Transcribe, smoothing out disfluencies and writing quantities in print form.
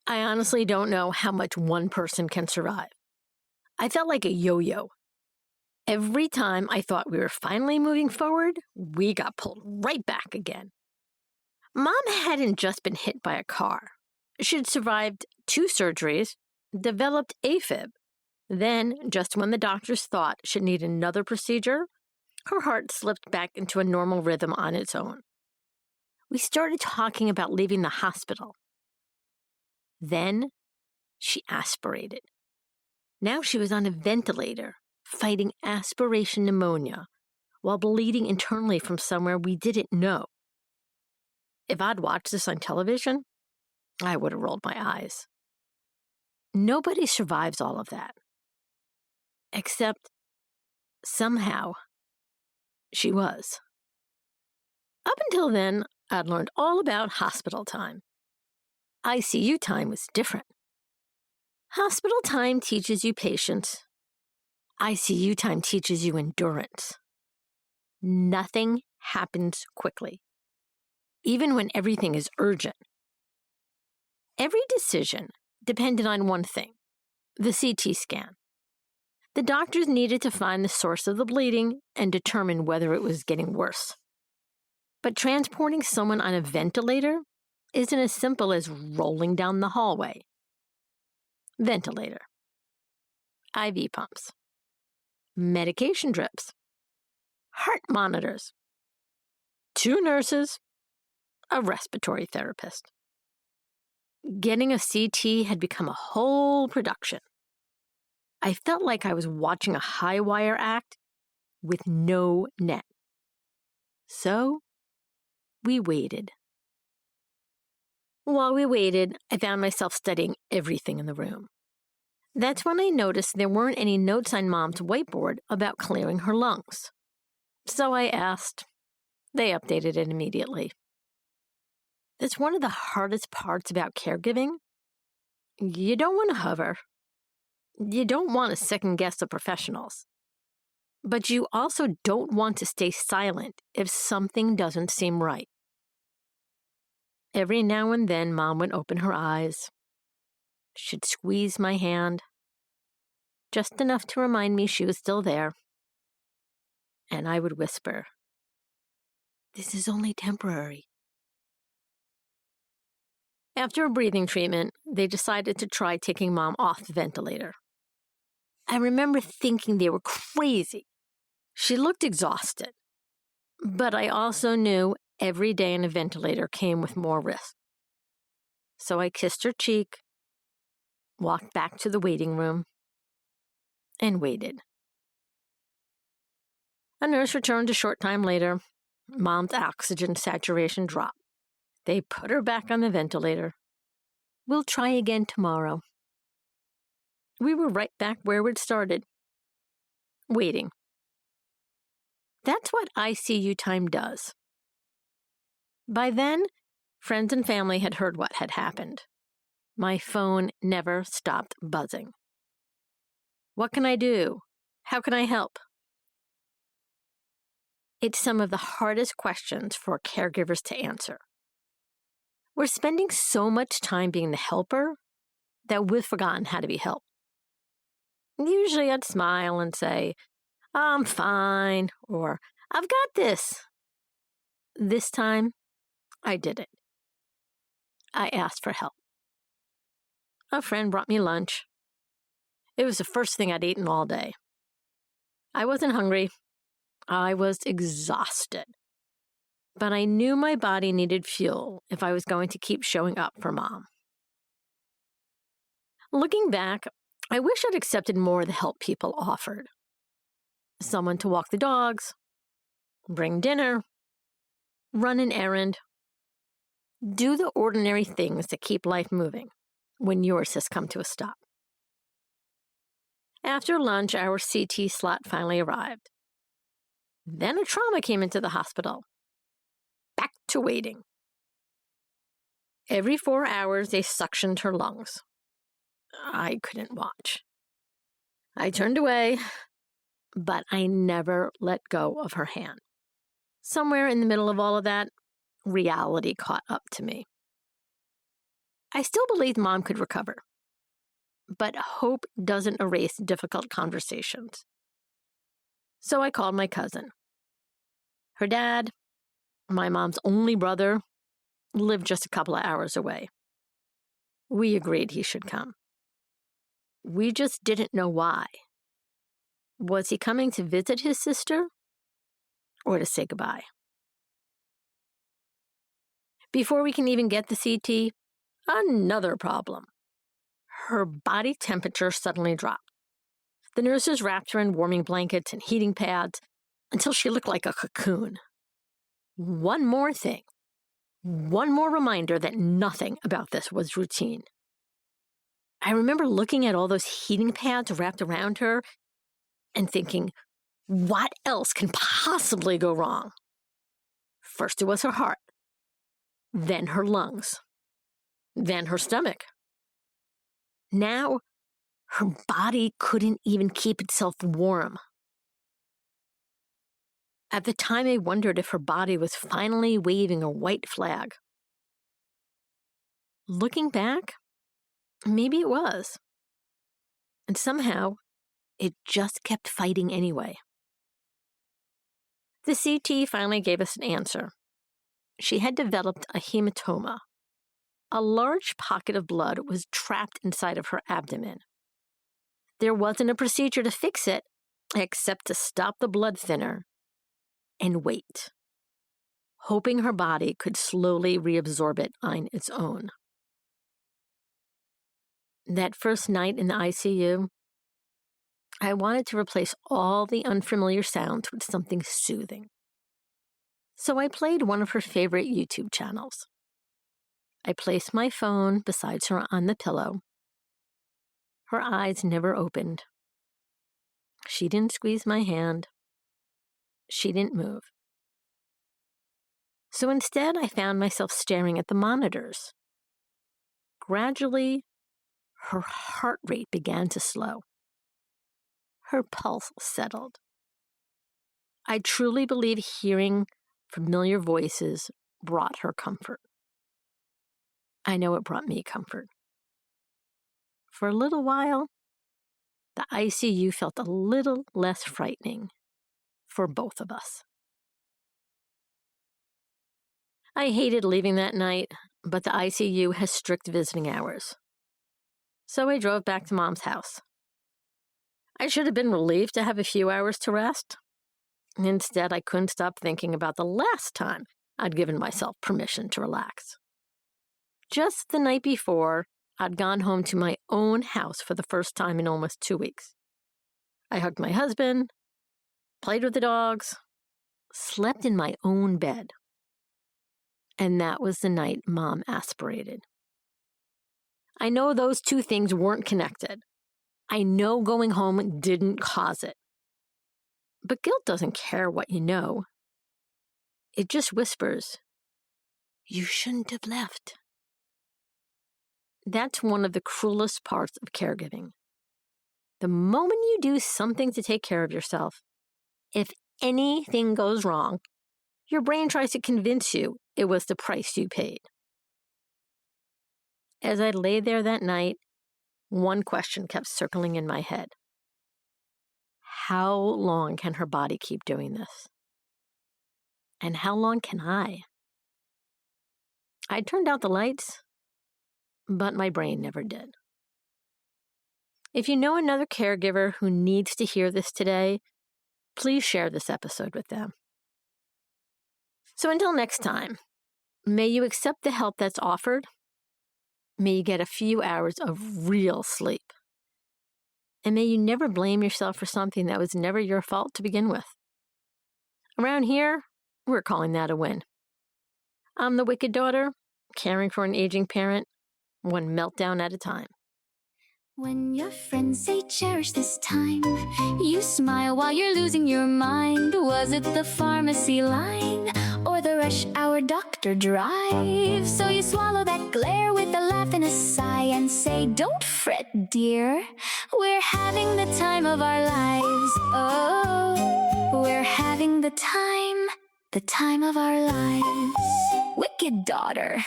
I honestly don't know how much one person can survive. I felt like a yo-yo. Every time I thought we were finally moving forward, we got pulled right back again. Mom hadn't just been hit by a car. She'd survived 2 surgeries, developed AFib. Then, just when the doctors thought she'd need another procedure, her heart slipped back into a normal rhythm on its own. We started talking about leaving the hospital. Then, she aspirated. Now she was on a ventilator, fighting aspiration pneumonia, while bleeding internally from somewhere we didn't know. If I'd watched this on television, I would have rolled my eyes. Nobody survives all of that. Except, somehow, she was. Up until then, I'd learned all about hospital time. ICU time was different. Hospital time teaches you patience. ICU time teaches you endurance. Nothing happens quickly, even when everything is urgent. Every decision depended on one thing, the CT scan. The doctors needed to find the source of the bleeding and determine whether it was getting worse. But transporting someone on a ventilator isn't as simple as rolling down the hallway. Ventilator, IV pumps, medication drips, heart monitors, 2 nurses, a respiratory therapist. Getting a CT had become a whole production. I felt like I was watching a high-wire act with no net. So, we waited. While we waited, I found myself studying everything in the room. That's when I noticed there weren't any notes on Mom's whiteboard about clearing her lungs. So I asked. They updated it immediately. That's one of the hardest parts about caregiving. You don't want to hover. You don't want to second-guess the professionals. But you also don't want to stay silent if something doesn't seem right. Every now and then, Mom would open her eyes. She'd squeeze my hand, just enough to remind me she was still there. And I would whisper, "This is only temporary." After a breathing treatment, they decided to try taking Mom off the ventilator. I remember thinking they were crazy. She looked exhausted. But I also knew every day in a ventilator came with more risk. So I kissed her cheek, walked back to the waiting room, and waited. A nurse returned a short time later. Mom's oxygen saturation dropped. They put her back on the ventilator. "We'll try again tomorrow." We were right back where we'd started. Waiting. That's what ICU time does. By then, friends and family had heard what had happened. My phone never stopped buzzing. What can I do? How can I help? It's some of the hardest questions for caregivers to answer. We're spending so much time being the helper that we've forgotten how to be helped. Usually I'd smile and say, "I'm fine," or "I've got this." This time, I didn't. I asked for help. A friend brought me lunch. It was the first thing I'd eaten all day. I wasn't hungry. I was exhausted. But I knew my body needed fuel if I was going to keep showing up for Mom. Looking back, I wish I'd accepted more of the help people offered. Someone to walk the dogs, bring dinner, run an errand. Do the ordinary things that keep life moving when yours has come to a stop. After lunch, our CT slot finally arrived. Then a trauma came into the hospital. Back to waiting. Every 4 hours, they suctioned her lungs. I couldn't watch. I turned away, but I never let go of her hand. Somewhere in the middle of all of that, reality caught up to me. I still believed Mom could recover. But hope doesn't erase difficult conversations. So I called my cousin. Her dad, my mom's only brother, lived just a couple of hours away. We agreed he should come. We just didn't know why. Was he coming to visit his sister or to say goodbye? Before we can even get the CT, another problem. Her body temperature suddenly dropped. The nurses wrapped her in warming blankets and heating pads until she looked like a cocoon. One more thing. One more reminder that nothing about this was routine. I remember looking at all those heating pads wrapped around her and thinking, what else can possibly go wrong? First it was her heart, then her lungs, then her stomach. Now, her body couldn't even keep itself warm. At the time, I wondered if her body was finally waving a white flag. Looking back, maybe it was. And somehow, it just kept fighting anyway. The CT finally gave us an answer. She had developed a hematoma. A large pocket of blood was trapped inside of her abdomen. There wasn't a procedure to fix it except to stop the blood thinner and wait, hoping her body could slowly reabsorb it on its own. That first night in the ICU, I wanted to replace all the unfamiliar sounds with something soothing. So I played one of her favorite YouTube channels. I placed my phone beside her on the pillow. Her eyes never opened. She didn't squeeze my hand. She didn't move. So instead, I found myself staring at the monitors. Gradually, her heart rate began to slow. Her pulse settled. I truly believe hearing familiar voices brought her comfort. I know it brought me comfort. For a little while, the ICU felt a little less frightening for both of us. I hated leaving that night, but the ICU has strict visiting hours. So I drove back to Mom's house. I should have been relieved to have a few hours to rest. Instead, I couldn't stop thinking about the last time I'd given myself permission to relax. Just the night before, I'd gone home to my own house for the first time in almost 2 weeks. I hugged my husband, played with the dogs, slept in my own bed. And that was the night Mom aspirated. I know those two things weren't connected. I know going home didn't cause it. But guilt doesn't care what you know. It just whispers, you shouldn't have left. That's one of the cruelest parts of caregiving. The moment you do something to take care of yourself, if anything goes wrong, your brain tries to convince you it was the price you paid. As I lay there that night, one question kept circling in my head. How long can her body keep doing this? And how long can I? I turned out the lights, but my brain never did. If you know another caregiver who needs to hear this today, please share this episode with them. So until next time, may you accept the help that's offered. May you get a few hours of real sleep. And may you never blame yourself for something that was never your fault to begin with. Around here, we're calling that a win. I'm the wicked daughter, caring for an aging parent, one meltdown at a time. When your friends say cherish this time, you smile while you're losing your mind. Was it the pharmacy line or the rush hour doctor drive? So you swallow that glare with a laugh and a sigh and say, don't fret, dear, we're having the time of our lives. Oh, we're having the time of our lives. Wicked daughter.